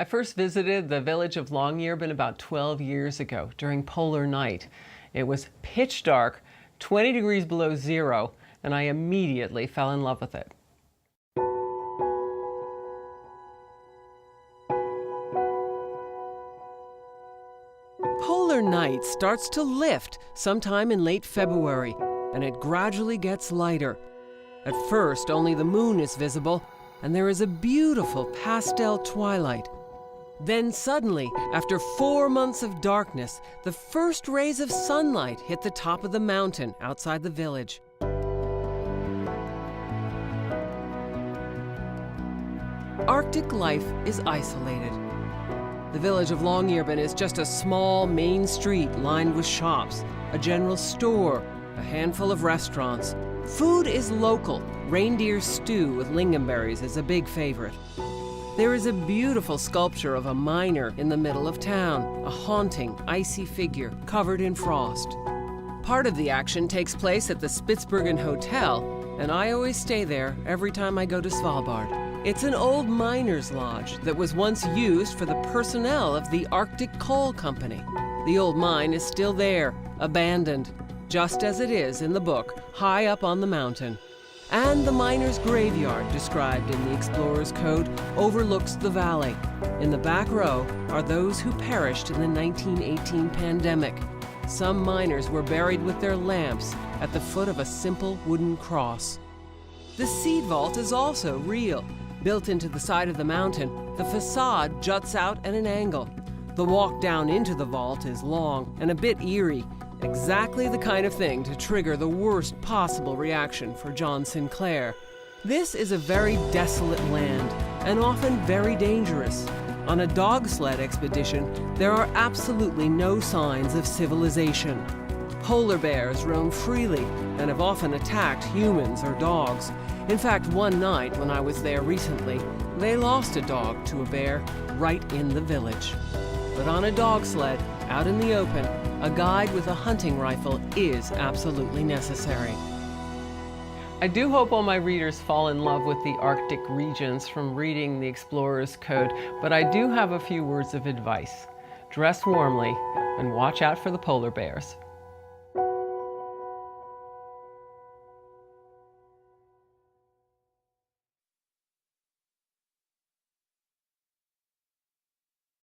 I first visited the village of Longyearbyen about 12 years ago during polar night. It was pitch dark, 20 degrees below zero, and I immediately fell in love with it. Polar night starts to lift sometime in late February, and it gradually gets lighter. At first, only the moon is visible, and there is a beautiful pastel twilight. Then suddenly, after 4 months of darkness, the first rays of sunlight hit the top of the mountain outside the village. Arctic life is isolated. The village of Longyearbyen is just a small main street lined with shops, a general store, a handful of restaurants. Food is local. Reindeer stew with lingonberries is a big favorite. There is a beautiful sculpture of a miner in the middle of town, a haunting, icy figure covered in frost. Part of the action takes place at the Spitsbergen Hotel, and I always stay there every time I go to Svalbard. It's an old miner's lodge that was once used for the personnel of the Arctic Coal Company. The old mine is still there, abandoned, just as it is in the book, high up on the mountain. And the miner's graveyard, described in the Explorer's Code, overlooks the valley. In the back row are those who perished in the 1918 pandemic. Some miners were buried with their lamps at the foot of a simple wooden cross. The seed vault is also real. Built into the side of the mountain, the facade juts out at an angle. The walk down into the vault is long and a bit eerie, exactly the kind of thing to trigger the worst possible reaction for John Sinclair. This is a very desolate land, and often very dangerous. On a dog sled expedition, there are absolutely no signs of civilization. Polar bears roam freely and have often attacked humans or dogs. In fact, one night when I was there recently, they lost a dog to a bear right in the village. But on a dog sled, out in the open, a guide with a hunting rifle is absolutely necessary. I do hope all my readers fall in love with the Arctic regions from reading the Explorer's Code, but I do have a few words of advice. Dress warmly and watch out for the polar bears.